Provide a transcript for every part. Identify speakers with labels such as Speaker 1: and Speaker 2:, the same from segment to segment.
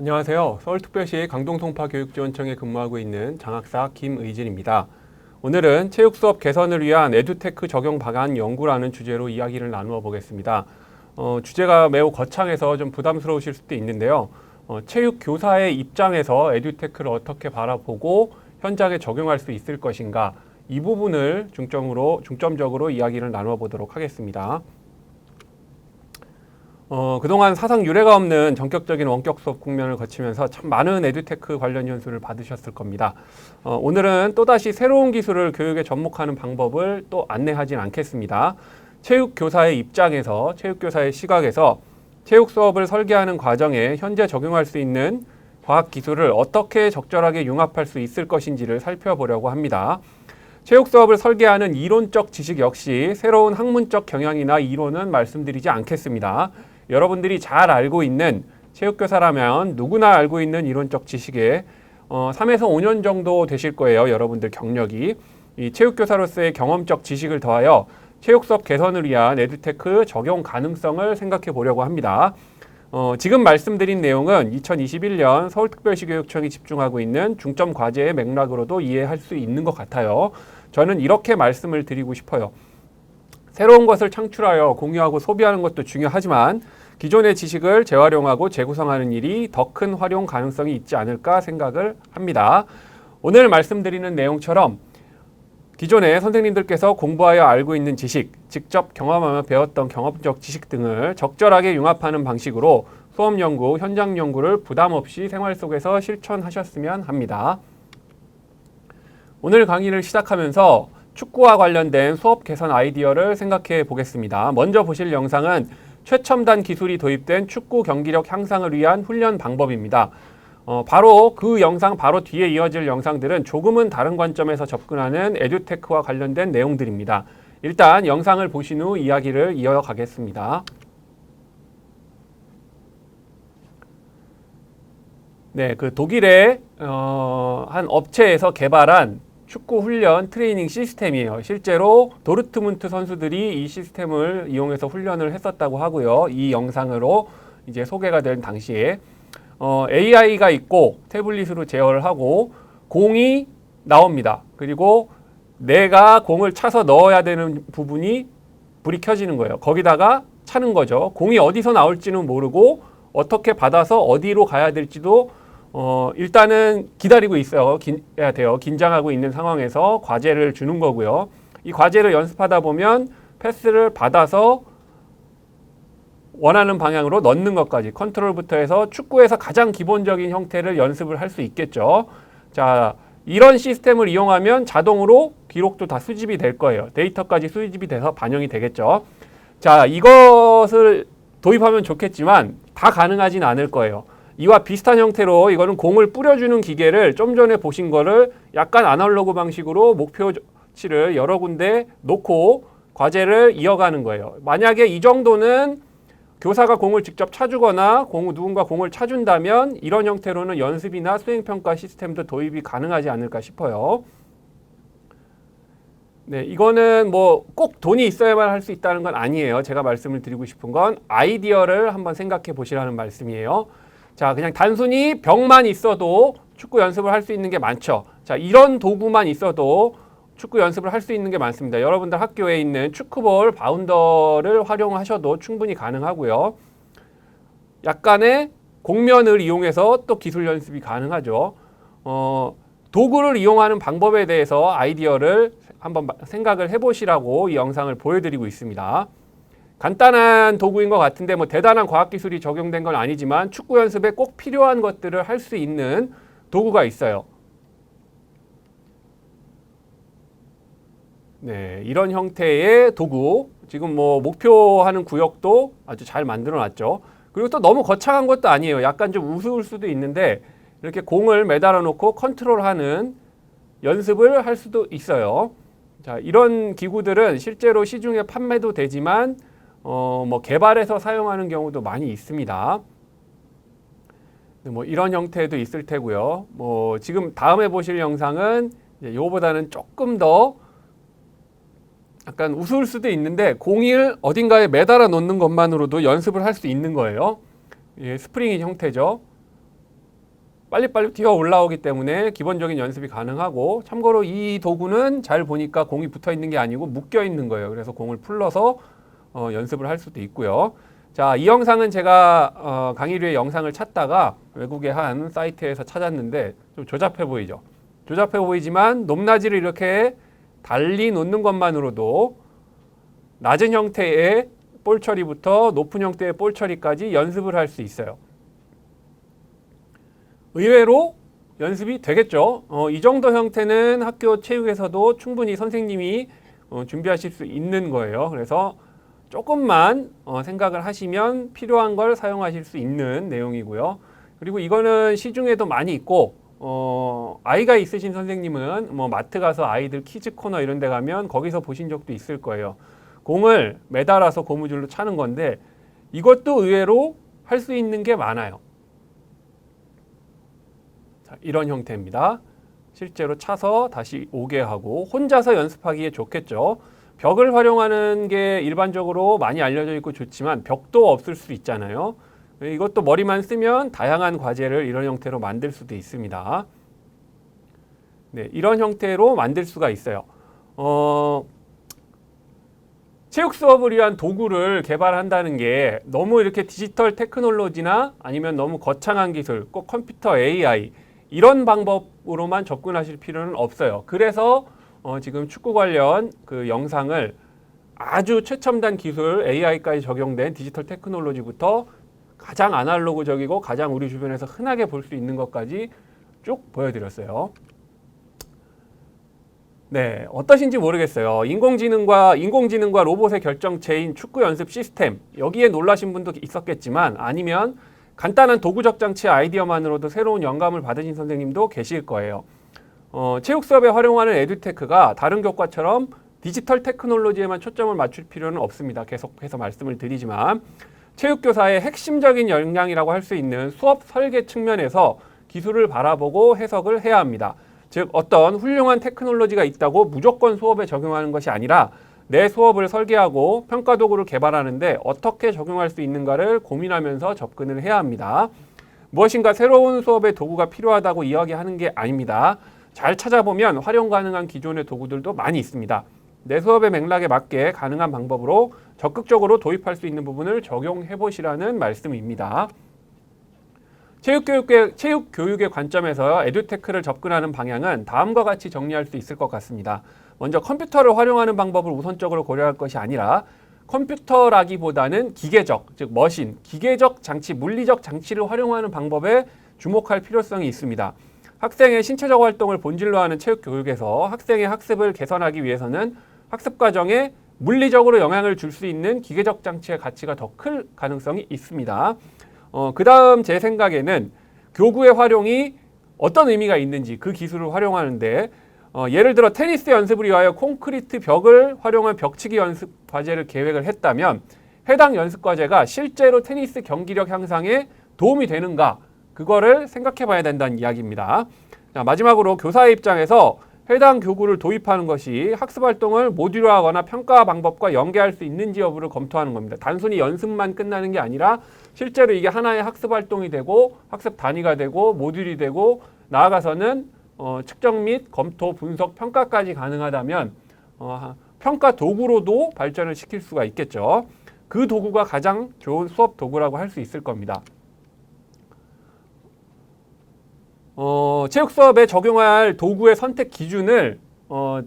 Speaker 1: 안녕하세요. 서울특별시 강동통파교육지원청에 근무하고 있는 장학사 김의진입니다. 오늘은 체육 수업 개선을 위한 에듀테크 적용 방안 연구라는 주제로 이야기를 나누어 보겠습니다. 주제가 매우 거창해서 좀 부담스러우실 수도 있는데요. 체육 교사의 입장에서 에듀테크를 어떻게 바라보고 현장에 적용할 수 있을 것인가, 이 부분을 중점적으로 이야기를 나누어 보도록 하겠습니다. 그동안 사상 유례가 없는 전격적인 원격 수업 국면을 거치면서 참 많은 에듀테크 관련 연수를 받으셨을 겁니다. 오늘은 또다시 새로운 기술을 교육에 접목하는 방법을 또 안내하진 않겠습니다. 체육교사의 입장에서, 체육교사의 시각에서 체육 수업을 설계하는 과정에 현재 적용할 수 있는 과학기술을 어떻게 적절하게 융합할 수 있을 것인지를 살펴보려고 합니다. 체육 수업을 설계하는 이론적 지식 역시 새로운 학문적 경향이나 이론은 말씀드리지 않겠습니다. 여러분들이 잘 알고 있는, 체육교사라면 누구나 알고 있는 이론적 지식에 3에서 5년 정도 되실 거예요. 여러분들 경력이. 이 체육교사로서의 경험적 지식을 더하여 체육수업 개선을 위한 에듀테크 적용 가능성을 생각해 보려고 합니다. 지금 말씀드린 내용은 2021년 서울특별시 교육청이 집중하고 있는 중점 과제의 맥락으로도 이해할 수 있는 것 같아요. 저는 이렇게 말씀을 드리고 싶어요. 새로운 것을 창출하여 공유하고 소비하는 것도 중요하지만 기존의 지식을 재활용하고 재구성하는 일이 더 큰 활용 가능성이 있지 않을까 생각을 합니다. 오늘 말씀드리는 내용처럼 기존에 선생님들께서 공부하여 알고 있는 지식, 직접 경험하며 배웠던 경험적 지식 등을 적절하게 융합하는 방식으로 수업 연구, 현장 연구를 부담 없이 생활 속에서 실천하셨으면 합니다. 오늘 강의를 시작하면서 축구와 관련된 수업 개선 아이디어를 생각해 보겠습니다. 먼저 보실 영상은 최첨단 기술이 도입된 축구 경기력 향상을 위한 훈련 방법입니다. 바로 그 영상 바로 뒤에 이어질 영상들은 조금은 다른 관점에서 접근하는 에듀테크와 관련된 내용들입니다. 일단 영상을 보신 후 이야기를 이어가겠습니다. 네, 그 독일의 한 업체에서 개발한 축구 훈련 트레이닝 시스템이에요. 실제로 도르트문트 선수들이 이 시스템을 이용해서 훈련을 했었다고 하고요. 이 영상으로 이제 소개가 된 당시에 AI가 있고 태블릿으로 제어를 하고 공이 나옵니다. 그리고 내가 공을 차서 넣어야 되는 부분이 불이 켜지는 거예요. 거기다가 차는 거죠. 공이 어디서 나올지는 모르고 어떻게 받아서 어디로 가야 될지도 일단은 기다리고 있어야 돼요. 긴장하고 있는 상황에서 과제를 주는 거고요. 이 과제를 연습하다 보면 패스를 받아서 원하는 방향으로 넣는 것까지 컨트롤부터 해서 축구에서 가장 기본적인 형태를 연습을 할 수 있겠죠. 자, 이런 시스템을 이용하면 자동으로 기록도 다 수집이 될 거예요. 데이터까지 수집이 돼서 반영이 되겠죠. 자, 이것을 도입하면 좋겠지만 다 가능하진 않을 거예요. 이와 비슷한 형태로 이거는 공을 뿌려주는 기계를 좀 전에 보신 거를 약간 아날로그 방식으로 목표치를 여러 군데 놓고 과제를 이어가는 거예요. 만약에 이 정도는 교사가 공을 직접 차주거나 누군가 공을 차준다면 이런 형태로는 연습이나 수행평가 시스템도 도입이 가능하지 않을까 싶어요. 네, 이거는 뭐 꼭 돈이 있어야만 할 수 있다는 건 아니에요. 제가 말씀을 드리고 싶은 건 아이디어를 한번 생각해 보시라는 말씀이에요. 자, 그냥 단순히 벽만 있어도 축구 연습을 할 수 있는 게 많죠. 자, 이런 도구만 있어도 축구 연습을 할 수 있는 게 많습니다. 여러분들 학교에 있는 축구볼 바운더를 활용하셔도 충분히 가능하고요. 약간의 공면을 이용해서 또 기술 연습이 가능하죠. 도구를 이용하는 방법에 대해서 아이디어를 한번 생각을 해보시라고 이 영상을 보여드리고 있습니다. 간단한 도구인 것 같은데 뭐 대단한 과학기술이 적용된 건 아니지만 축구 연습에 꼭 필요한 것들을 할 수 있는 도구가 있어요. 네, 이런 형태의 도구, 지금 뭐 목표하는 구역도 아주 잘 만들어 놨죠. 그리고 또 너무 거창한 것도 아니에요. 약간 좀 우스울 수도 있는데 이렇게 공을 매달아 놓고 컨트롤하는 연습을 할 수도 있어요. 자, 이런 기구들은 실제로 시중에 판매도 되지만 뭐 개발해서 사용하는 경우도 많이 있습니다. 뭐 이런 형태도 있을 테고요. 뭐 지금 다음에 보실 영상은 이거보다는 조금 더 약간 우스울 수도 있는데 공을 어딘가에 매달아 놓는 것만으로도 연습을 할 수 있는 거예요. 예, 스프링인 형태죠. 빨리빨리 뛰어 올라오기 때문에 기본적인 연습이 가능하고, 참고로 이 도구는 잘 보니까 공이 붙어 있는 게 아니고 묶여 있는 거예요. 그래서 공을 풀러서 연습을 할 수도 있고요. 자, 이 영상은 제가 강의류의 영상을 찾다가 외국의 한 사이트에서 찾았는데 좀 조잡해 보이죠. 조잡해 보이지만 높낮이를 이렇게 달리 놓는 것만으로도 낮은 형태의 볼 처리부터 높은 형태의 볼 처리까지 연습을 할 수 있어요. 의외로 연습이 되겠죠. 이 정도 형태는 학교 체육에서도 충분히 선생님이 준비하실 수 있는 거예요. 그래서 조금만 생각을 하시면 필요한 걸 사용하실 수 있는 내용이고요. 그리고 이거는 시중에도 많이 있고, 아이가 있으신 선생님은 뭐 마트 가서 아이들 키즈 코너 이런 데 가면 거기서 보신 적도 있을 거예요. 공을 매달아서 고무줄로 차는 건데 이것도 의외로 할 수 있는 게 많아요. 자, 이런 형태입니다. 실제로 차서 다시 오게 하고 혼자서 연습하기에 좋겠죠. 벽을 활용하는 게 일반적으로 많이 알려져 있고 좋지만 벽도 없을 수 있잖아요. 이것도 머리만 쓰면 다양한 과제를 이런 형태로 만들 수도 있습니다. 네, 이런 형태로 만들 수가 있어요. 체육 수업을 위한 도구를 개발한다는 게 너무 이렇게 디지털 테크놀로지나 아니면 너무 거창한 기술, 꼭 컴퓨터 AI 이런 방법으로만 접근하실 필요는 없어요. 그래서 지금 축구 관련 그 영상을 아주 최첨단 기술 AI까지 적용된 디지털 테크놀로지부터 가장 아날로그적이고 가장 우리 주변에서 흔하게 볼 수 있는 것까지 쭉 보여드렸어요. 네, 어떠신지 모르겠어요. 인공지능과 로봇의 결정체인 축구 연습 시스템, 여기에 놀라신 분도 있었겠지만 아니면 간단한 도구적 장치 아이디어만으로도 새로운 영감을 받으신 선생님도 계실 거예요. 체육 수업에 활용하는 에듀테크가 다른 교과처럼 디지털 테크놀로지에만 초점을 맞출 필요는 없습니다. 계속해서 말씀을 드리지만 체육교사의 핵심적인 역량이라고 할 수 있는 수업 설계 측면에서 기술을 바라보고 해석을 해야 합니다. 즉 어떤 훌륭한 테크놀로지가 있다고 무조건 수업에 적용하는 것이 아니라 내 수업을 설계하고 평가 도구를 개발하는데 어떻게 적용할 수 있는가를 고민하면서 접근을 해야 합니다. 무엇인가 새로운 수업의 도구가 필요하다고 이야기하는 게 아닙니다. 잘 찾아보면 활용 가능한 기존의 도구들도 많이 있습니다. 내 수업의 맥락에 맞게 가능한 방법으로 적극적으로 도입할 수 있는 부분을 적용해 보시라는 말씀입니다. 체육교육의 관점에서 에듀테크를 접근하는 방향은 다음과 같이 정리할 수 있을 것 같습니다. 먼저 컴퓨터를 활용하는 방법을 우선적으로 고려할 것이 아니라 컴퓨터라기보다는 기계적, 즉 머신, 기계적 장치, 물리적 장치를 활용하는 방법에 주목할 필요성이 있습니다. 학생의 신체적 활동을 본질로 하는 체육교육에서 학생의 학습을 개선하기 위해서는 학습 과정에 물리적으로 영향을 줄 수 있는 기계적 장치의 가치가 더 클 가능성이 있습니다. 그 다음 제 생각에는 교구의 활용이 어떤 의미가 있는지 그 기술을 활용하는데 예를 들어 테니스 연습을 위하여 콘크리트 벽을 활용한 벽치기 연습 과제를 계획을 했다면 해당 연습 과제가 실제로 테니스 경기력 향상에 도움이 되는가 그거를 생각해 봐야 된다는 이야기입니다. 자, 마지막으로 교사의 입장에서 해당 교구를 도입하는 것이 학습 활동을 모듈화하거나 평가 방법과 연계할 수 있는지 여부를 검토하는 겁니다. 단순히 연습만 끝나는 게 아니라 실제로 이게 하나의 학습 활동이 되고 학습 단위가 되고 모듈이 되고 나아가서는 측정 및 검토, 분석, 평가까지 가능하다면 평가 도구로도 발전을 시킬 수가 있겠죠. 그 도구가 가장 좋은 수업 도구라고 할 수 있을 겁니다. 체육 수업에 적용할 도구의 선택 기준을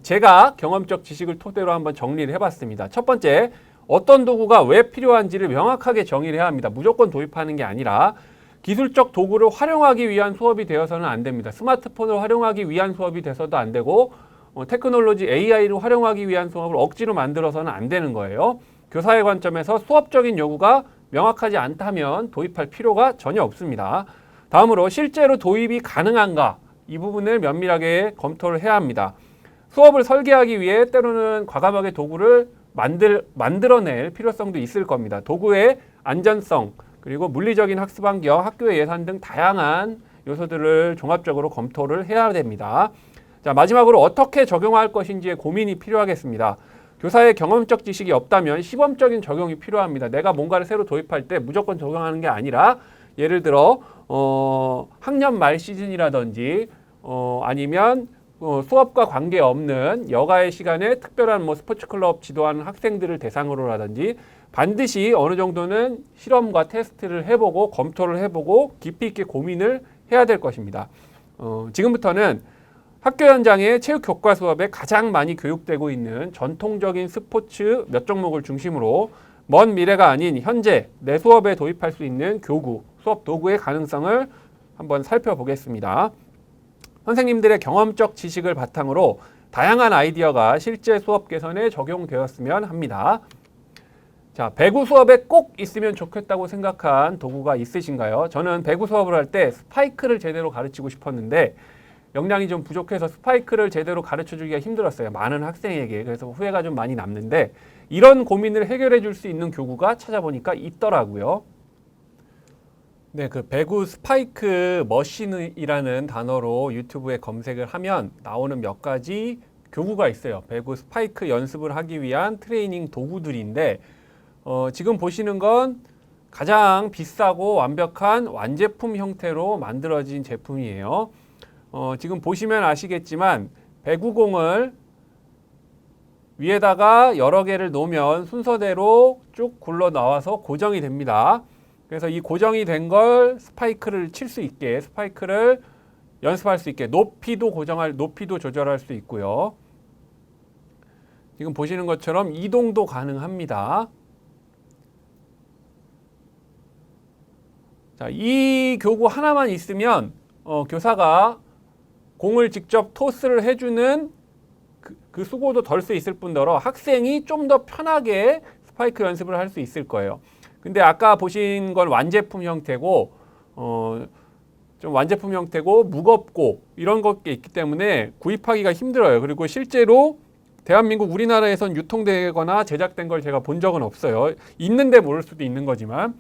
Speaker 1: 제가 경험적 지식을 토대로 한번 정리를 해봤습니다. 첫 번째, 어떤 도구가 왜 필요한지를 명확하게 정의를 해야 합니다. 무조건 도입하는 게 아니라 기술적 도구를 활용하기 위한 수업이 되어서는 안 됩니다. 스마트폰을 활용하기 위한 수업이 돼서도 안 되고 테크놀로지 AI를 활용하기 위한 수업을 억지로 만들어서는 안 되는 거예요. 교사의 관점에서 수업적인 요구가 명확하지 않다면 도입할 필요가 전혀 없습니다. 다음으로 실제로 도입이 가능한가 이 부분을 면밀하게 검토를 해야 합니다. 수업을 설계하기 위해 때로는 과감하게 도구를 만들어낼 필요성도 있을 겁니다. 도구의 안전성 그리고 물리적인 학습 환경, 학교의 예산 등 다양한 요소들을 종합적으로 검토를 해야 됩니다. 자, 마지막으로 어떻게 적용할 것인지에 고민이 필요하겠습니다. 교사의 경험적 지식이 없다면 시범적인 적용이 필요합니다. 내가 뭔가를 새로 도입할 때 무조건 적용하는 게 아니라 예를 들어 학년 말 시즌이라든지 아니면 수업과 관계없는 여가의 시간에 특별한 뭐 스포츠 클럽 지도하는 학생들을 대상으로라든지 반드시 어느 정도는 실험과 테스트를 해보고 검토를 해보고 깊이 있게 고민을 해야 될 것입니다. 지금부터는 학교 현장의 체육 교과 수업에 가장 많이 교육되고 있는 전통적인 스포츠 몇 종목을 중심으로 먼 미래가 아닌 현재 내 수업에 도입할 수 있는 교구, 수업 도구의 가능성을 한번 살펴보겠습니다. 선생님들의 경험적 지식을 바탕으로 다양한 아이디어가 실제 수업 개선에 적용되었으면 합니다. 자, 배구 수업에 꼭 있으면 좋겠다고 생각한 도구가 있으신가요? 저는 배구 수업을 할 때 스파이크를 제대로 가르치고 싶었는데 역량이 좀 부족해서 스파이크를 제대로 가르쳐주기가 힘들었어요. 많은 학생에게. 그래서 후회가 좀 많이 남는데 이런 고민을 해결해 줄 수 있는 교구가 찾아보니까 있더라고요. 네, 그 배구 스파이크 머신이라는 단어로 유튜브에 검색을 하면 나오는 몇 가지 교구가 있어요. 배구 스파이크 연습을 하기 위한 트레이닝 도구들인데 지금 보시는 건 가장 비싸고 완벽한 완제품 형태로 만들어진 제품이에요. 지금 보시면 아시겠지만 배구공을 위에다가 여러 개를 놓으면 순서대로 쭉 굴러 나와서 고정이 됩니다. 그래서 이 고정이 된 걸 스파이크를 칠 수 있게, 스파이크를 연습할 수 있게 높이도 조절할 수 있고요. 지금 보시는 것처럼 이동도 가능합니다. 자, 이 교구 하나만 있으면 교사가 공을 직접 토스를 해주는 그 수고도 덜 수 있을 뿐더러 학생이 좀 더 편하게 스파이크 연습을 할 수 있을 거예요. 근데 아까 보신 건 완제품 형태고 좀 완제품 형태고 무겁고 이런 것게 있기 때문에 구입하기가 힘들어요. 그리고 실제로 대한민국 우리나라에선 유통되거나 제작된 걸 제가 본 적은 없어요. 있는데 모를 수도 있는 거지만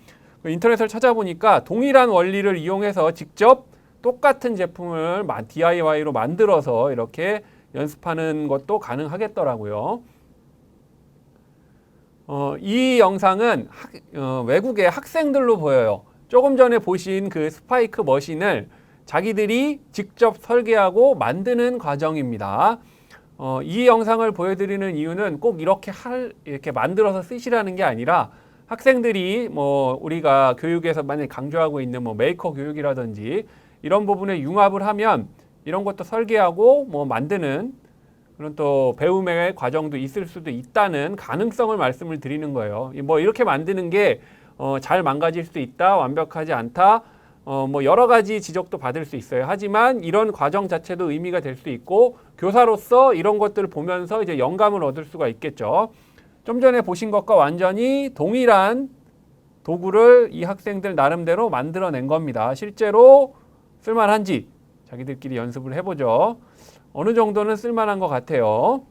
Speaker 1: 인터넷을 찾아보니까 동일한 원리를 이용해서 직접 똑같은 제품을 DIY로 만들어서 이렇게 연습하는 것도 가능하겠더라고요. 이 영상은 외국의 학생들로 보여요. 조금 전에 보신 그 스파이크 머신을 자기들이 직접 설계하고 만드는 과정입니다. 이 영상을 보여드리는 이유는 꼭 이렇게 만들어서 쓰시라는 게 아니라 학생들이 뭐 우리가 교육에서 많이 강조하고 있는 뭐 메이커 교육이라든지 이런 부분에 융합을 하면 이런 것도 설계하고 뭐 만드는 그런 또 배움의 과정도 있을 수도 있다는 가능성을 말씀을 드리는 거예요. 뭐 이렇게 만드는 게 잘 망가질 수도 있다, 완벽하지 않다, 뭐 여러 가지 지적도 받을 수 있어요. 하지만 이런 과정 자체도 의미가 될 수 있고 교사로서 이런 것들을 보면서 이제 영감을 얻을 수가 있겠죠. 좀 전에 보신 것과 완전히 동일한 도구를 이 학생들 나름대로 만들어낸 겁니다. 실제로 쓸만한지 자기들끼리 연습을 해보죠. 어느 정도는 쓸만한 것 같아요.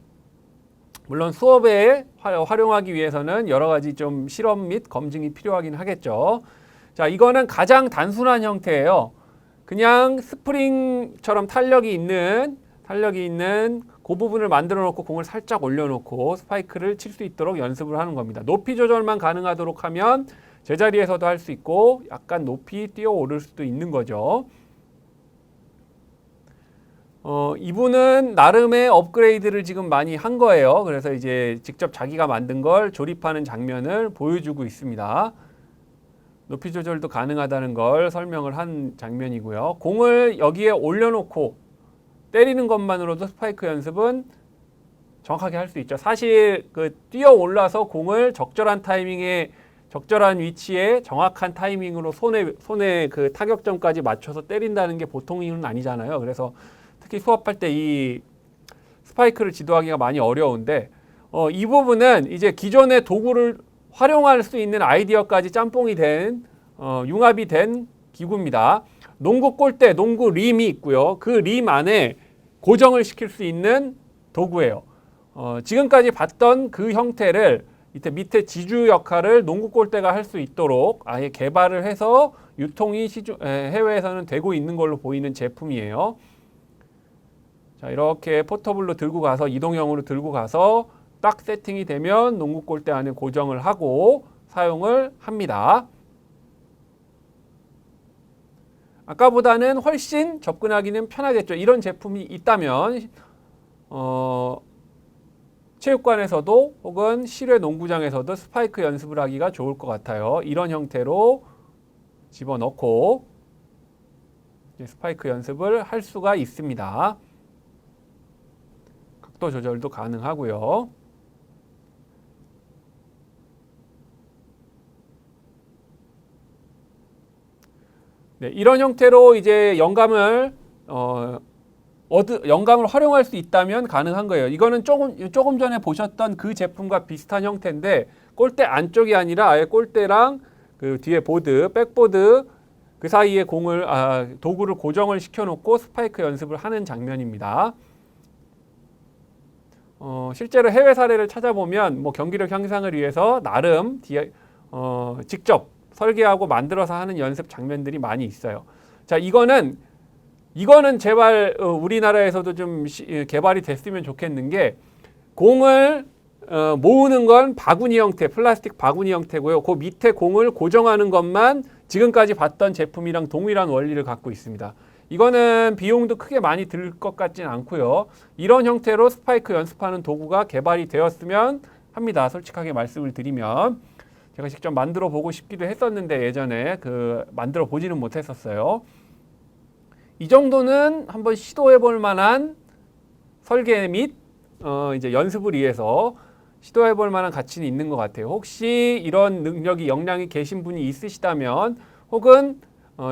Speaker 1: 물론 수업에 활용하기 위해서는 여러 가지 좀 실험 및 검증이 필요하긴 하겠죠. 자, 이거는 가장 단순한 형태예요. 그냥 스프링처럼 탄력이 있는 그 부분을 만들어 놓고 공을 살짝 올려놓고 스파이크를 칠 수 있도록 연습을 하는 겁니다. 높이 조절만 가능하도록 하면 제자리에서도 할 수 있고 약간 높이 뛰어 오를 수도 있는 거죠. 이분은 나름의 업그레이드를 지금 많이 한 거예요. 그래서 이제 직접 자기가 만든 걸 조립하는 장면을 보여주고 있습니다. 높이 조절도 가능하다는 걸 설명을 한 장면이고요. 공을 여기에 올려놓고 때리는 것만으로도 스파이크 연습은 정확하게 할 수 있죠. 사실 그 뛰어 올라서 공을 적절한 타이밍에 적절한 위치에 정확한 타이밍으로 손에 그 타격점까지 맞춰서 때린다는 게 보통 일은 아니잖아요. 그래서 특히 수업할 때 이 스파이크를 지도하기가 많이 어려운데 이 부분은 이제 기존의 도구를 활용할 수 있는 아이디어까지 짬뽕이 된 융합이 된 기구입니다. 농구 골대, 농구 림이 있고요. 그 림 안에 고정을 시킬 수 있는 도구예요. 지금까지 봤던 그 형태를 밑에 지주 역할을 농구 골대가 할 수 있도록 아예 개발을 해서 유통이 해외에서는 되고 있는 걸로 보이는 제품이에요. 자, 이렇게 포터블로 들고 가서 이동형으로 들고 가서 딱 세팅이 되면 농구 골대 안에 고정을 하고 사용을 합니다. 아까보다는 훨씬 접근하기는 편하겠죠. 이런 제품이 있다면 체육관에서도 혹은 실외 농구장에서도 스파이크 연습을 하기가 좋을 것 같아요. 이런 형태로 집어넣고 스파이크 연습을 할 수가 있습니다. 각도 조절도 가능하고요. 네, 이런 형태로 이제 영감을 활용할 수 있다면 가능한 거예요. 이거는 조금 전에 보셨던 그 제품과 비슷한 형태인데 골대 안쪽이 아니라 아예 골대랑 그 뒤에 보드, 백보드 그 사이에 도구를 고정을 시켜놓고 스파이크 연습을 하는 장면입니다. 실제로 해외 사례를 찾아보면 뭐 경기력 향상을 위해서 나름 직접 설계하고 만들어서 하는 연습 장면들이 많이 있어요. 자, 이거는 제발 우리나라에서도 좀 개발이 됐으면 좋겠는 게 공을 모으는 건 바구니 형태, 플라스틱 바구니 형태고요. 그 밑에 공을 고정하는 것만 지금까지 봤던 제품이랑 동일한 원리를 갖고 있습니다. 이거는 비용도 크게 많이 들 것 같진 않고요. 이런 형태로 스파이크 연습하는 도구가 개발이 되었으면 합니다. 솔직하게 말씀을 드리면. 제가 직접 만들어 보고 싶기도 했었는데 예전에 만들어 보지는 못했었어요. 이 정도는 한번 시도해 볼 만한 설계 및 이제 연습을 위해서 시도해 볼 만한 가치는 있는 것 같아요. 혹시 이런 능력이 역량이 계신 분이 있으시다면 혹은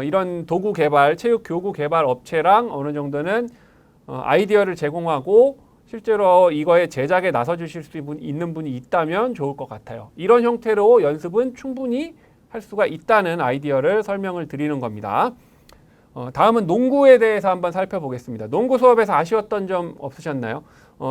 Speaker 1: 이런 도구 개발, 체육 교구 개발 업체랑 어느 정도는 아이디어를 제공하고 실제로 이거에 제작에 나서 주실 수 있는 분이 있다면 좋을 것 같아요. 이런 형태로 연습은 충분히 할 수가 있다는 아이디어를 설명을 드리는 겁니다. 다음은 농구에 대해서 한번 살펴보겠습니다. 농구 수업에서 아쉬웠던 점 없으셨나요?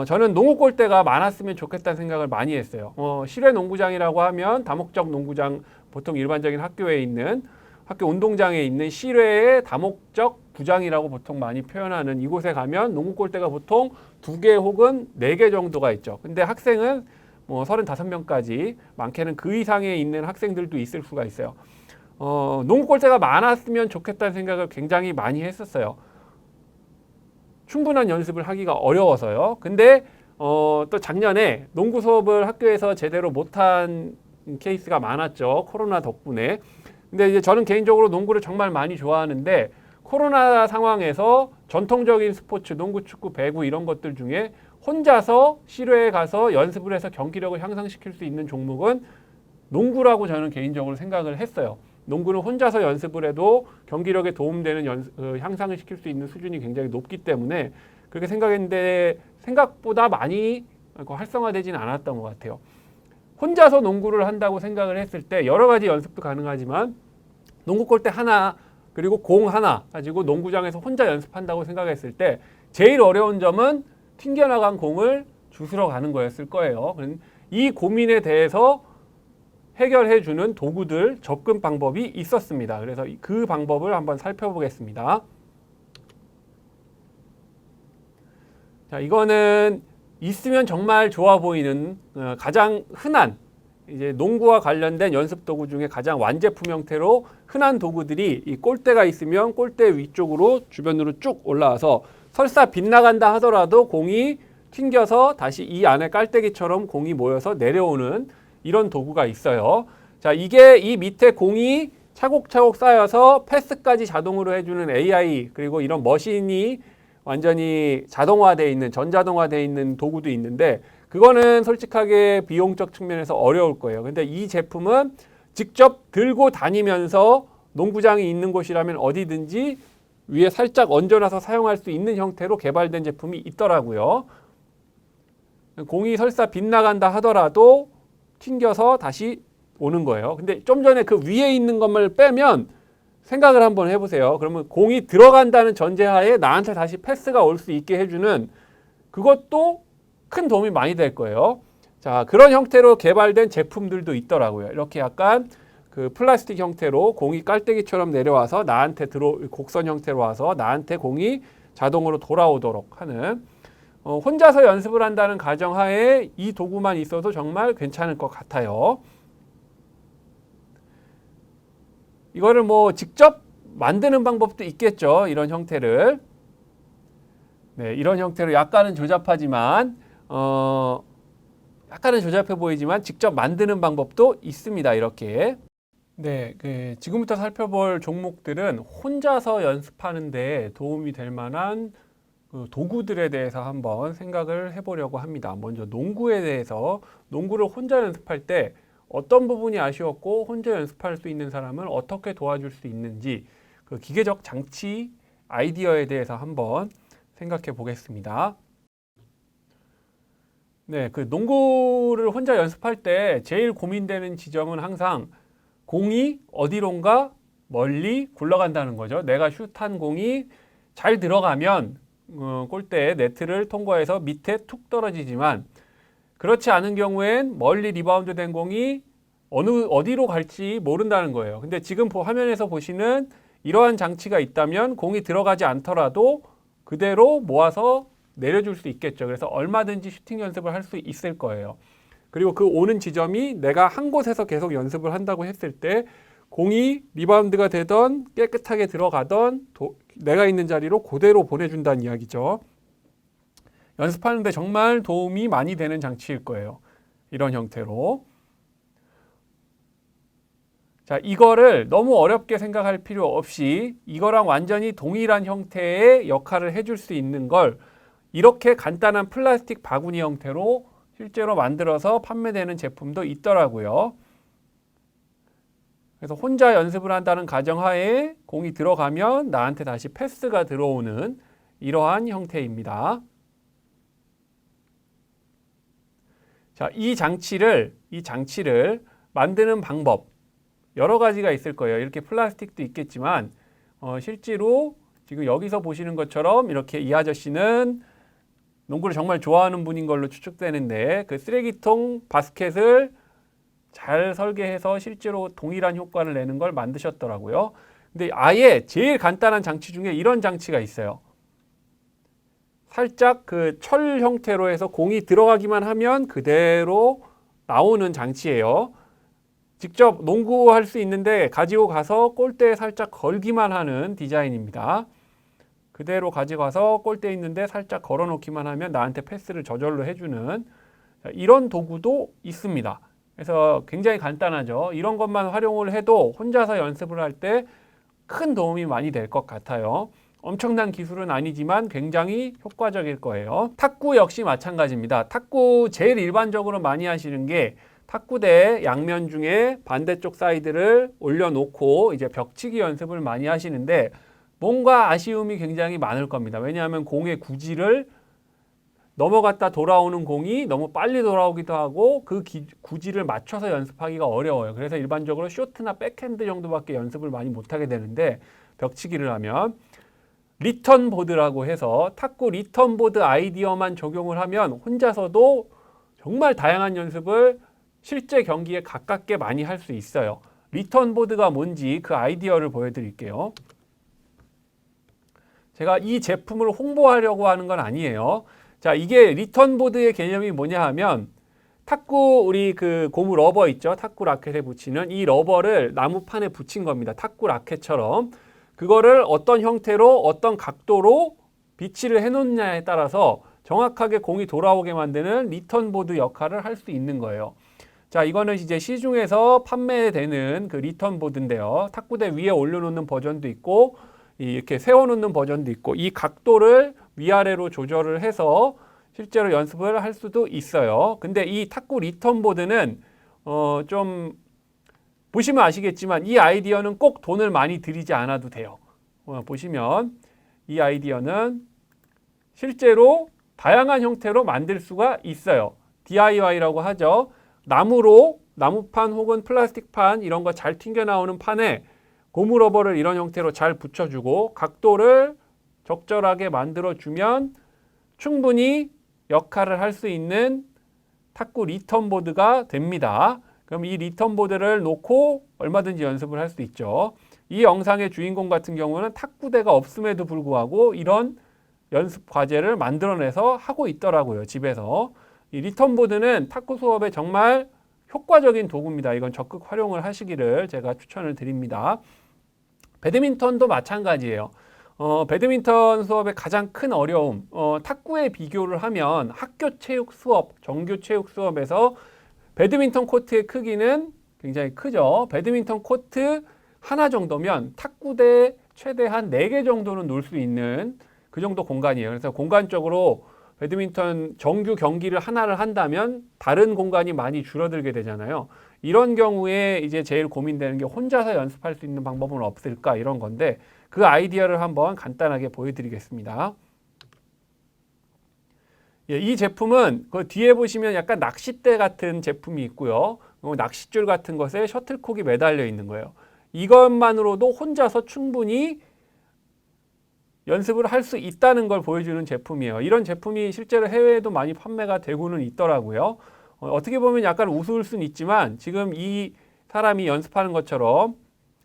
Speaker 1: 저는 농구 골대가 많았으면 좋겠다는 생각을 많이 했어요. 실외 농구장이라고 하면 다목적 농구장, 보통 일반적인 학교 운동장에 있는 실외의 다목적 구장이라고 보통 많이 표현하는 이곳에 가면 농구 골대가 보통 2개 혹은 4개 정도가 있죠. 근데 학생은 뭐 35명까지, 많게는 그 이상에 있는 학생들도 있을 수가 있어요. 농구 골대가 많았으면 좋겠다는 생각을 굉장히 많이 했었어요. 충분한 연습을 하기가 어려워서요. 근데 또 작년에 농구 수업을 학교에서 제대로 못한 케이스가 많았죠. 코로나 덕분에. 근데 이제 저는 개인적으로 농구를 정말 많이 좋아하는데 코로나 상황에서 전통적인 스포츠, 농구, 축구, 배구 이런 것들 중에 혼자서 실외에 가서 연습을 해서 경기력을 향상시킬 수 있는 종목은 농구라고 저는 개인적으로 생각을 했어요. 농구는 혼자서 연습을 해도 경기력에 도움되는 향상을 시킬 수 있는 수준이 굉장히 높기 때문에 그렇게 생각했는데 생각보다 많이 활성화되지는 않았던 것 같아요. 혼자서 농구를 한다고 생각을 했을 때 여러 가지 연습도 가능하지만 농구 골대 하나 그리고 공 하나 가지고 농구장에서 혼자 연습한다고 생각했을 때 제일 어려운 점은 튕겨나간 공을 주스러 가는 거였을 거예요. 이 고민에 대해서 해결해주는 도구들, 접근 방법이 있었습니다. 그래서 그 방법을 한번 살펴보겠습니다. 자, 이거는 있으면 정말 좋아 보이는 가장 흔한 이제 농구와 관련된 연습 도구 중에 가장 완제품 형태로 흔한 도구들이 이 골대가 있으면 골대 위쪽으로 주변으로 쭉 올라와서 설사 빗나간다 하더라도 공이 튕겨서 다시 이 안에 깔때기처럼 공이 모여서 내려오는 이런 도구가 있어요. 자, 이게 이 밑에 공이 차곡차곡 쌓여서 패스까지 자동으로 해주는 AI 그리고 이런 머신이 완전히 자동화되어 있는 전자동화되어 있는 도구도 있는데 그거는 솔직하게 비용적 측면에서 어려울 거예요. 근데 이 제품은 직접 들고 다니면서 농구장이 있는 곳이라면 어디든지 위에 살짝 얹어놔서 사용할 수 있는 형태로 개발된 제품이 있더라고요. 공이 설사 빗나간다 하더라도 튕겨서 다시 오는 거예요. 근데 좀 전에 그 위에 있는 것을 빼면 생각을 한번 해보세요. 그러면 공이 들어간다는 전제하에 나한테 다시 패스가 올 수 있게 해주는 그것도 큰 도움이 많이 될 거예요. 자, 그런 형태로 개발된 제품들도 있더라고요. 이렇게 약간 그 플라스틱 형태로 공이 깔때기처럼 내려와서 곡선 형태로 와서 나한테 공이 자동으로 돌아오도록 하는 혼자서 연습을 한다는 가정하에 이 도구만 있어도 정말 괜찮을 것 같아요. 이거를 뭐 직접 만드는 방법도 있겠죠. 이런 형태를. 네, 이런 형태로 약간은 조잡하지만 약간은 조잡해 보이지만 직접 만드는 방법도 있습니다. 이렇게. 네, 지금부터 살펴볼 종목들은 혼자서 연습하는데 도움이 될 만한 그 도구들에 대해서 한번 생각을 해보려고 합니다. 먼저 농구에 대해서 농구를 혼자 연습할 때 어떤 부분이 아쉬웠고 혼자 연습할 수 있는 사람을 어떻게 도와줄 수 있는지 그 기계적 장치 아이디어에 대해서 한번 생각해 보겠습니다. 네, 그 농구를 혼자 연습할 때 제일 고민되는 지점은 항상 공이 어디론가 멀리 굴러간다는 거죠. 내가 슛한 공이 잘 들어가면 골대에 네트를 통과해서 밑에 툭 떨어지지만 그렇지 않은 경우엔 멀리 리바운드 된 공이 어디로 갈지 모른다는 거예요. 근데 지금 화면에서 보시는 이러한 장치가 있다면 공이 들어가지 않더라도 그대로 모아서 내려줄 수 있겠죠. 그래서 얼마든지 슈팅 연습을 할 수 있을 거예요. 그리고 그 오는 지점이 내가 한 곳에서 계속 연습을 한다고 했을 때 공이 리바운드가 되던 깨끗하게 들어가던 내가 있는 자리로 그대로 보내준다는 이야기죠. 연습하는데 정말 도움이 많이 되는 장치일 거예요. 이런 형태로. 자, 이거를 너무 어렵게 생각할 필요 없이 이거랑 완전히 동일한 형태의 역할을 해줄 수 있는 걸 이렇게 간단한 플라스틱 바구니 형태로 실제로 만들어서 판매되는 제품도 있더라고요. 그래서 혼자 연습을 한다는 가정하에 공이 들어가면 나한테 다시 패스가 들어오는 이러한 형태입니다. 자, 이 장치를 만드는 방법 여러 가지가 있을 거예요. 이렇게 플라스틱도 있겠지만 실제로 지금 여기서 보시는 것처럼 이렇게 이 아저씨는 농구를 정말 좋아하는 분인 걸로 추측되는데 그 쓰레기통 바스켓을 잘 설계해서 실제로 동일한 효과를 내는 걸 만드셨더라고요. 근데 아예 제일 간단한 장치 중에 이런 장치가 있어요. 살짝 그 철 형태로 해서 공이 들어가기만 하면 그대로 나오는 장치예요. 직접 농구할 수 있는데 가지고 가서 골대에 살짝 걸기만 하는 디자인입니다. 그대로 가져가서 골대에 있는데 살짝 걸어 놓기만 하면 나한테 패스를 저절로 해주는 이런 도구도 있습니다. 그래서 굉장히 간단하죠. 이런 것만 활용을 해도 혼자서 연습을 할 때 큰 도움이 많이 될 것 같아요. 엄청난 기술은 아니지만 굉장히 효과적일 거예요. 탁구 역시 마찬가지입니다. 탁구 제일 일반적으로 많이 하시는 게 탁구대 양면 중에 반대쪽 사이드를 올려놓고 이제 벽치기 연습을 많이 하시는데 뭔가 아쉬움이 굉장히 많을 겁니다. 왜냐하면 공의 구질을 넘어갔다 돌아오는 공이 너무 빨리 돌아오기도 하고 그 구질을 맞춰서 연습하기가 어려워요. 그래서 일반적으로 쇼트나 백핸드 정도밖에 연습을 많이 못하게 되는데 벽치기를 하면 리턴 보드라고 해서 탁구 리턴 보드 아이디어만 적용을 하면 혼자서도 정말 다양한 연습을 실제 경기에 가깝게 많이 할 수 있어요. 리턴 보드가 뭔지 그 아이디어를 보여드릴게요. 제가 이 제품을 홍보하려고 하는 건 아니에요. 자, 이게 리턴 보드의 개념이 뭐냐 하면 탁구 우리 그 고무 러버 있죠? 탁구 라켓에 붙이는 이 러버를 나무판에 붙인 겁니다. 탁구 라켓처럼. 그거를 어떤 형태로 어떤 각도로 비치를 해놓느냐에 따라서 정확하게 공이 돌아오게 만드는 리턴 보드 역할을 할 수 있는 거예요. 자, 이거는 이제 시중에서 판매되는 그 리턴 보드인데요. 탁구대 위에 올려놓는 버전도 있고 이렇게 세워놓는 버전도 있고 이 각도를 위아래로 조절을 해서 실제로 연습을 할 수도 있어요. 근데 이 탁구 리턴 보드는 좀 보시면 아시겠지만 이 아이디어는 꼭 돈을 많이 들이지 않아도 돼요. 보시면 이 아이디어는 실제로 다양한 형태로 만들 수가 있어요. DIY라고 하죠. 나무판 혹은 플라스틱판 이런 거 잘 튕겨 나오는 판에 고무 러버를 이런 형태로 잘 붙여주고 각도를 적절하게 만들어주면 충분히 역할을 할 수 있는 탁구 리턴 보드가 됩니다. 그럼 이 리턴 보드를 놓고 얼마든지 연습을 할 수 있죠. 이 영상의 주인공 같은 경우는 탁구대가 없음에도 불구하고 이런 연습 과제를 만들어내서 하고 있더라고요. 집에서. 이 리턴 보드는 탁구 수업에 정말 효과적인 도구입니다. 이건 적극 활용을 하시기를 제가 추천을 드립니다. 배드민턴도 마찬가지예요. 배드민턴 수업의 가장 큰 어려움, 탁구에 비교를 하면 학교 체육 수업, 정규 체육 수업에서 배드민턴 코트의 크기는 굉장히 크죠. 배드민턴 코트 하나 정도면 탁구대 최대한 4개 정도는 놀 수 있는 그 정도 공간이에요. 그래서 공간적으로 배드민턴 정규 경기를 하나를 한다면 다른 공간이 많이 줄어들게 되잖아요. 이런 경우에 이제 제일 고민되는 게 혼자서 연습할 수 있는 방법은 없을까 이런 건데 그 아이디어를 한번 간단하게 보여드리겠습니다. 예, 이 제품은 그 뒤에 보시면 약간 낚싯대 같은 제품이 있고요. 낚싯줄 같은 것에 셔틀콕이 매달려 있는 거예요. 이것만으로도 혼자서 충분히 연습을 할 수 있다는 걸 보여주는 제품이에요. 이런 제품이 실제로 해외에도 많이 판매가 되고는 있더라고요. 어떻게 보면 약간 우스울 수는 있지만 지금 이 사람이 연습하는 것처럼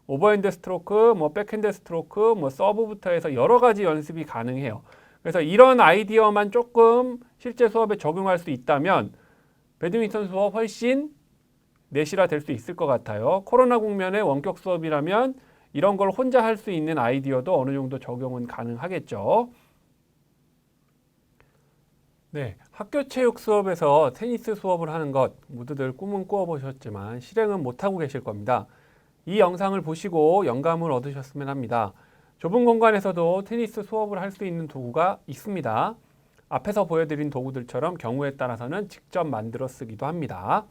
Speaker 1: 오버핸드 스트로크, 백핸드 스트로크, 서브부터 해서 여러 가지 연습이 가능해요. 그래서 이런 아이디어만 조금 실제 수업에 적용할 수 있다면 배드민턴 수업 훨씬 내실화 될 수 있을 것 같아요. 코로나 국면의 원격 수업이라면 이런 걸 혼자 할 수 있는 아이디어도 어느 정도 적용은 가능하겠죠. 네, 학교 체육 수업에서 테니스 수업을 하는 것 모두들 꿈은 꾸어보셨지만 실행은 못하고 계실 겁니다. 이 영상을 보시고 영감을 얻으셨으면 합니다. 좁은 공간에서도 테니스 수업을 할 수 있는 도구가 있습니다. 앞에서 보여드린 도구들처럼 경우에 따라서는 직접 만들어 쓰기도 합니다.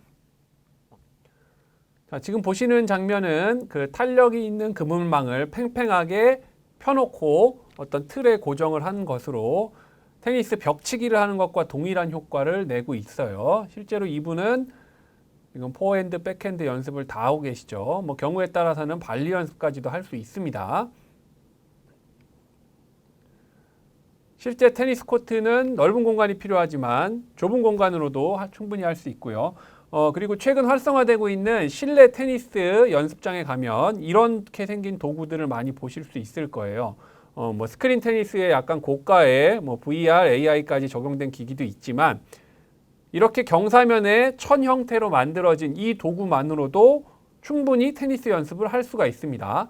Speaker 1: 자, 지금 보시는 장면은 그 탄력이 있는 그물망을 팽팽하게 펴놓고 어떤 틀에 고정을 한 것으로 테니스 벽치기를 하는 것과 동일한 효과를 내고 있어요. 실제로 이분은 지금 포핸드, 백핸드 연습을 다 하고 계시죠. 경우에 따라서는 발리 연습까지도 할 수 있습니다. 실제 테니스 코트는 넓은 공간이 필요하지만 좁은 공간으로도 충분히 할 수 있고요. 그리고 최근 활성화되고 있는 실내 테니스 연습장에 가면 이렇게 생긴 도구들을 많이 보실 수 있을 거예요. 스크린 테니스에 약간 고가의 VR, AI까지 적용된 기기도 있지만 이렇게 경사면의 천 형태로 만들어진 이 도구만으로도 충분히 테니스 연습을 할 수가 있습니다.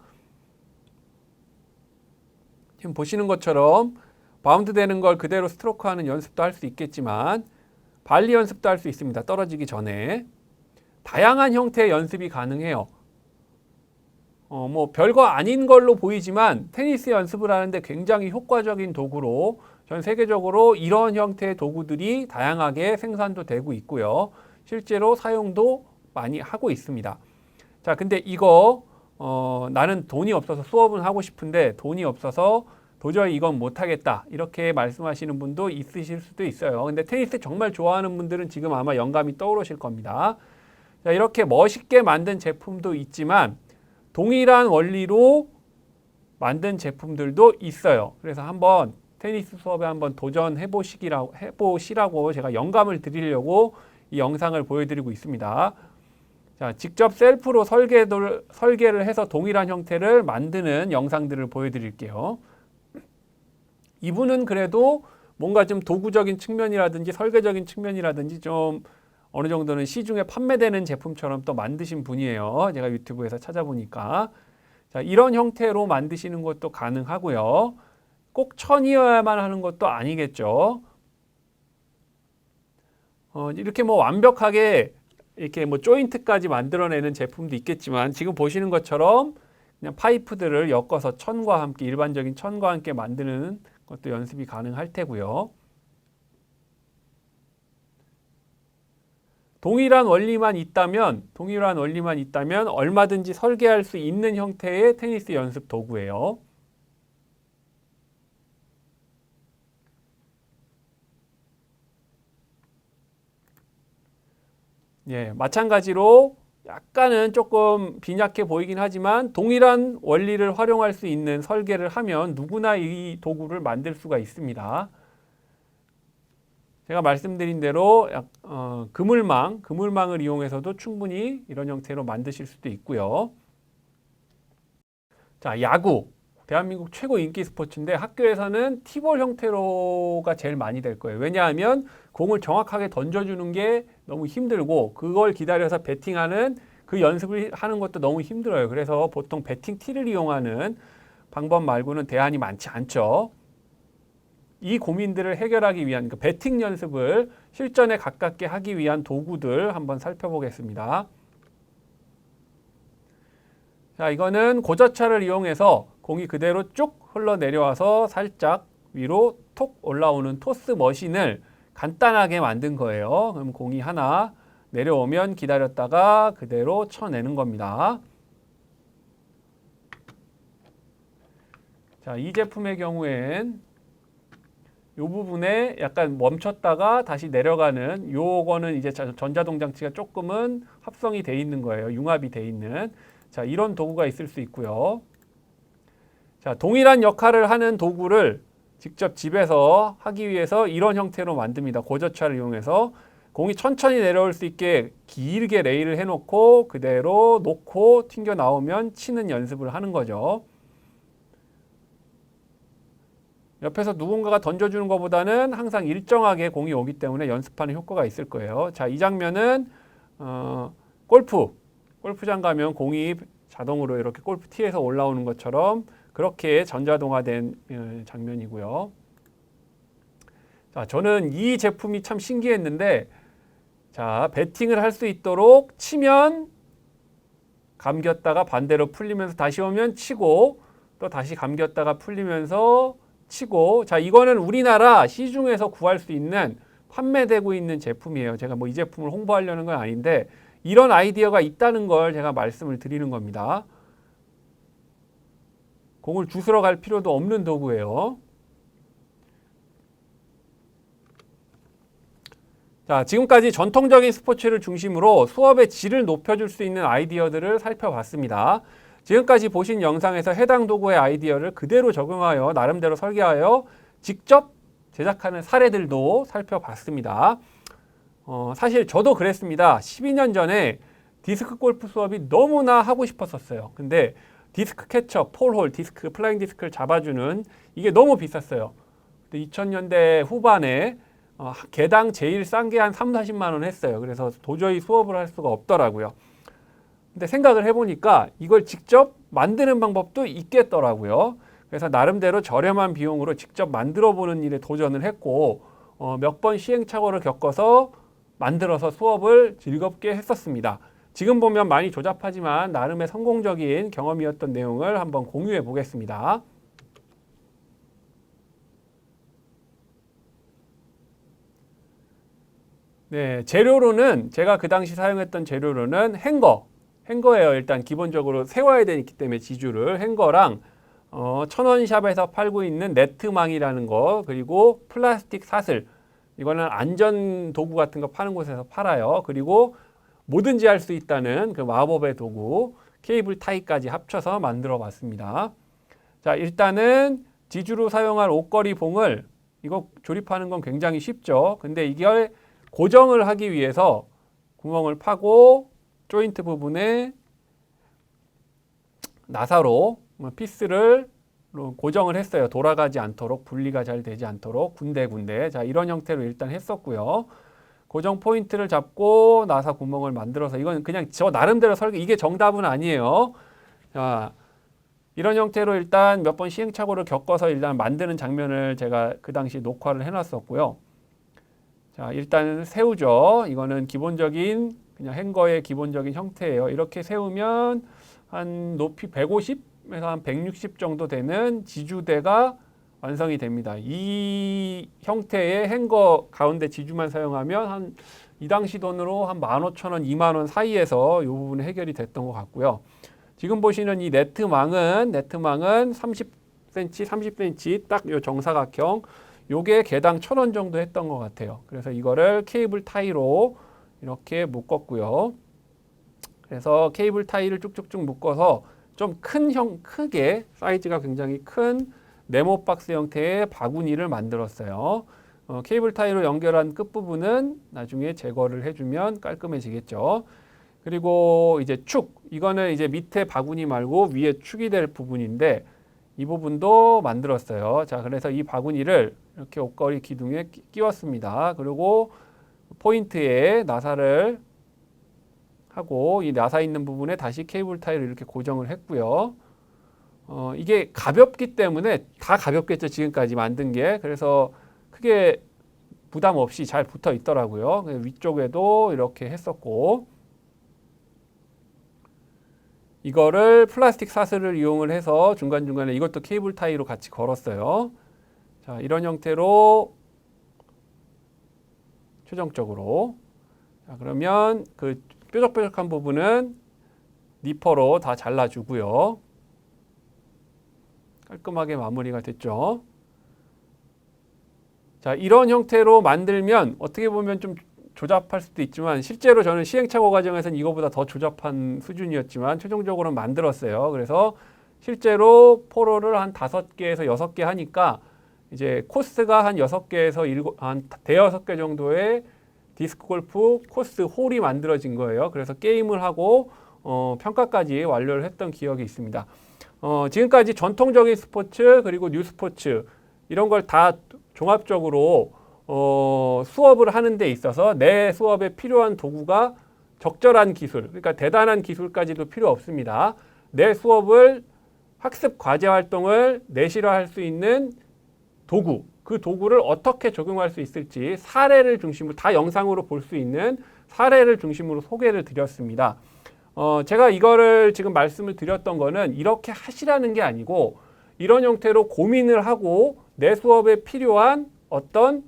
Speaker 1: 지금 보시는 것처럼 바운드 되는 걸 그대로 스트로크 하는 연습도 할 수 있겠지만 발리 연습도 할 수 있습니다. 떨어지기 전에. 다양한 형태의 연습이 가능해요. 별거 아닌 걸로 보이지만 테니스 연습을 하는데 굉장히 효과적인 도구로 전 세계적으로 이런 형태의 도구들이 다양하게 생산도 되고 있고요. 실제로 사용도 많이 하고 있습니다. 자, 근데 이거 나는 돈이 없어서 수업은 하고 싶은데 돈이 없어서 도저히 이건 못하겠다 이렇게 말씀하시는 분도 있으실 수도 있어요. 근데 테니스 정말 좋아하는 분들은 지금 아마 영감이 떠오르실 겁니다. 자, 이렇게 멋있게 만든 제품도 있지만 동일한 원리로 만든 제품들도 있어요. 그래서 한번 테니스 수업에 한번 도전해 보시라고 제가 영감을 드리려고 이 영상을 보여드리고 있습니다. 자, 직접 셀프로 설계를 해서 동일한 형태를 만드는 영상들을 보여드릴게요. 이분은 그래도 뭔가 좀 도구적인 측면이라든지 설계적인 측면이라든지 좀 어느 정도는 시중에 판매되는 제품처럼 또 만드신 분이에요. 제가 유튜브에서 찾아보니까. 자, 이런 형태로 만드시는 것도 가능하고요. 꼭 천이어야만 하는 것도 아니겠죠. 이렇게 완벽하게 이렇게 조인트까지 만들어내는 제품도 있겠지만 지금 보시는 것처럼 그냥 파이프들을 엮어서 천과 함께 일반적인 천과 함께 만드는 것도 연습이 가능할 테고요. 동일한 원리만 있다면 얼마든지 설계할 수 있는 형태의 테니스 연습 도구예요. 예, 마찬가지로 약간은 조금 빈약해 보이긴 하지만 동일한 원리를 활용할 수 있는 설계를 하면 누구나 이 도구를 만들 수가 있습니다. 제가 말씀드린 대로 그물망을 이용해서도 충분히 이런 형태로 만드실 수도 있고요. 자, 야구. 대한민국 최고 인기 스포츠인데 학교에서는 티볼 형태로가 제일 많이 될 거예요. 왜냐하면 공을 정확하게 던져주는 게 너무 힘들고 그걸 기다려서 배팅하는 그 그 연습을 하는 것도 너무 힘들어요. 그래서 보통 배팅 티를 이용하는 방법 말고는 대안이 많지 않죠. 이 고민들을 해결하기 위한 그 배팅 연습을 실전에 가깝게 하기 위한 도구들 한번 살펴보겠습니다. 자, 이거는 고저차를 이용해서 공이 그대로 쭉 흘러내려와서 살짝 위로 톡 올라오는 토스 머신을 간단하게 만든 거예요. 그럼 공이 하나 내려오면 기다렸다가 그대로 쳐내는 겁니다. 자, 이 제품의 경우엔 이 부분에 약간 멈췄다가 다시 내려가는 요거는 이제 전자동 장치가 조금은 합성이 돼 있는 거예요. 융합이 돼 있는. 자, 이런 도구가 있을 수 있고요. 자, 동일한 역할을 하는 도구를 직접 집에서 하기 위해서 이런 형태로 만듭니다. 고저차를 이용해서 공이 천천히 내려올 수 있게 길게 레일을 해놓고 그대로 놓고 튕겨 나오면 치는 연습을 하는 거죠. 옆에서 누군가가 던져주는 것보다는 항상 일정하게 공이 오기 때문에 연습하는 효과가 있을 거예요. 자, 이 장면은 골프장 가면 공이 자동으로 이렇게 골프 티에서 올라오는 것처럼 그렇게 전자동화된 장면이고요. 자, 저는 이 제품이 참 신기했는데, 자, 배팅을 할 수 있도록 치면 감겼다가 반대로 풀리면서 다시 오면 치고 또 다시 감겼다가 풀리면서 치고, 자, 이거는 우리나라 시중에서 구할 수 있는 판매되고 있는 제품이에요. 제가 뭐 이 제품을 홍보하려는 건 아닌데 이런 아이디어가 있다는 걸 제가 말씀을 드리는 겁니다. 공을 주스러 갈 필요도 없는 도구예요. 자, 지금까지 전통적인 스포츠를 중심으로 수업의 질을 높여줄 수 있는 아이디어들을 살펴봤습니다. 지금까지 보신 영상에서 해당 도구의 아이디어를 그대로 적용하여 나름대로 설계하여 직접 제작하는 사례들도 살펴봤습니다. 사실 저도 그랬습니다. 12년 전에 디스크 골프 수업이 너무나 하고 싶었었어요. 근데 디스크 캐쳐, 폴홀, 디스크, 플라잉 디스크를 잡아주는 이게 너무 비쌌어요. 2000년대 후반에 개당 제일 싼 게 한 3, 40만 원 했어요. 그래서 도저히 수업을 할 수가 없더라고요. 근데 생각을 해보니까 이걸 직접 만드는 방법도 있겠더라고요. 그래서 나름대로 저렴한 비용으로 직접 만들어 보는 일에 도전을 했고 몇 번 시행착오를 겪어서 만들어서 수업을 즐겁게 했었습니다. 지금 보면 많이 조잡하지만 나름의 성공적인 경험이었던 내용을 한번 공유해 보겠습니다. 네, 재료로는 제가 그 당시 사용했던 재료로는 행거예요. 일단 기본적으로 세워야 되기 때문에 지주를 행거랑 1000원 샵에서 팔고 있는 네트망이라는 거, 그리고 플라스틱 사슬, 이거는 안전 도구 같은 거 파는 곳에서 팔아요. 그리고 뭐든지 할 수 있다는 그 마법의 도구 케이블 타이까지 합쳐서 만들어 봤습니다. 자, 일단은 지주로 사용할 옷걸이 봉을 이거 조립하는 건 굉장히 쉽죠. 근데 이걸 고정을 하기 위해서 구멍을 파고 조인트 부분에 나사로 피스를 고정을 했어요. 돌아가지 않도록, 분리가 잘 되지 않도록 군데군데. 자, 이런 형태로 일단 했었고요. 고정 포인트를 잡고 나사 구멍을 만들어서, 이건 그냥 저 나름대로 설계, 이게 정답은 아니에요. 자, 이런 형태로 일단 몇 번 시행착오를 겪어서 일단 만드는 장면을 제가 그 당시 녹화를 해놨었고요. 자, 일단 세우죠. 이거는 기본적인 그냥 행거의 기본적인 형태예요. 이렇게 세우면 한 높이 150에서 한 160 정도 되는 지주대가 완성이 됩니다. 이 형태의 행거 가운데 지주만 사용하면 이 당시 돈으로 한 15,000원, 2만 원 사이에서 이 부분이 해결이 됐던 것 같고요. 지금 보시는 이 네트망은 30cm, 30cm 딱 요 정사각형, 요게 개당 1,000원 정도 했던 것 같아요. 그래서 이거를 케이블 타이로 이렇게 묶었고요. 그래서 케이블 타이를 쭉쭉쭉 묶어서 좀 크게 사이즈가 굉장히 큰 네모 박스 형태의 바구니를 만들었어요. 케이블 타이로 연결한 끝부분은 나중에 제거를 해주면 깔끔해지겠죠. 그리고 이제 이거는 이제 밑에 바구니 말고 위에 축이 될 부분인데 이 부분도 만들었어요. 자, 그래서 이 바구니를 이렇게 옷걸이 기둥에 끼웠습니다. 그리고 포인트에 나사를 하고 이 나사 있는 부분에 다시 케이블 타이를 이렇게 고정을 했고요. 이게 가볍기 때문에 다 가볍겠죠. 지금까지 만든 게. 그래서 크게 부담 없이 잘 붙어 있더라고요. 위쪽에도 이렇게 했었고, 이거를 플라스틱 사슬을 이용을 해서 중간중간에 이것도 케이블 타이로 같이 걸었어요. 자, 이런 형태로 최종적으로. 자, 그러면 그 뾰족뾰족한 부분은 니퍼로 다 잘라주고요. 깔끔하게 마무리가 됐죠. 자, 이런 형태로 만들면 어떻게 보면 좀 조잡할 수도 있지만 실제로 저는 시행착오 과정에서는 이거보다 더 조잡한 수준이었지만 최종적으로 만들었어요. 그래서 실제로 포로를 한 5개에서 6개 하니까 이제 코스가 한 6개에서 7, 한 대여섯 개 정도의 디스크 골프 코스 홀이 만들어진 거예요. 그래서 게임을 하고 평가까지 완료를 했던 기억이 있습니다. 지금까지 전통적인 스포츠 그리고 뉴 스포츠 이런 걸 다 종합적으로 수업을 하는 데 있어서 내 수업에 필요한 도구가 적절한 기술, 그러니까 대단한 기술까지도 필요 없습니다. 내 수업을 학습 과제 활동을 내실화할 수 있는 도구, 그 도구를 어떻게 적용할 수 있을지 사례를 중심으로 다 영상으로 볼 수 있는 사례를 중심으로 소개를 드렸습니다. 제가 이거를 지금 말씀을 드렸던 거는 이렇게 하시라는 게 아니고 이런 형태로 고민을 하고 내 수업에 필요한 어떤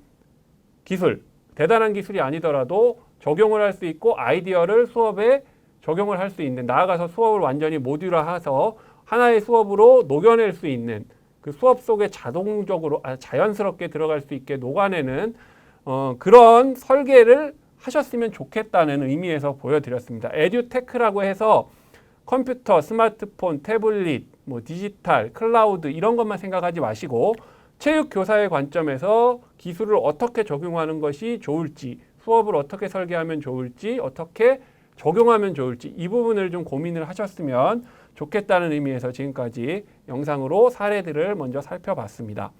Speaker 1: 기술, 대단한 기술이 아니더라도 적용을 할 수 있고 아이디어를 수업에 적용을 할 수 있는, 나아가서 수업을 완전히 모듈화해서 하나의 수업으로 녹여낼 수 있는 그 수업 속에 자동적으로 자연스럽게 들어갈 수 있게 녹아내는 그런 설계를 하셨으면 좋겠다는 의미에서 보여드렸습니다. 에듀테크라고 해서 컴퓨터, 스마트폰, 태블릿, 뭐 디지털, 클라우드 이런 것만 생각하지 마시고 체육 교사의 관점에서 기술을 어떻게 적용하는 것이 좋을지, 수업을 어떻게 설계하면 좋을지, 어떻게 적용하면 좋을지 이 부분을 좀 고민을 하셨으면 좋겠다는 의미에서 지금까지 영상으로 사례들을 먼저 살펴봤습니다.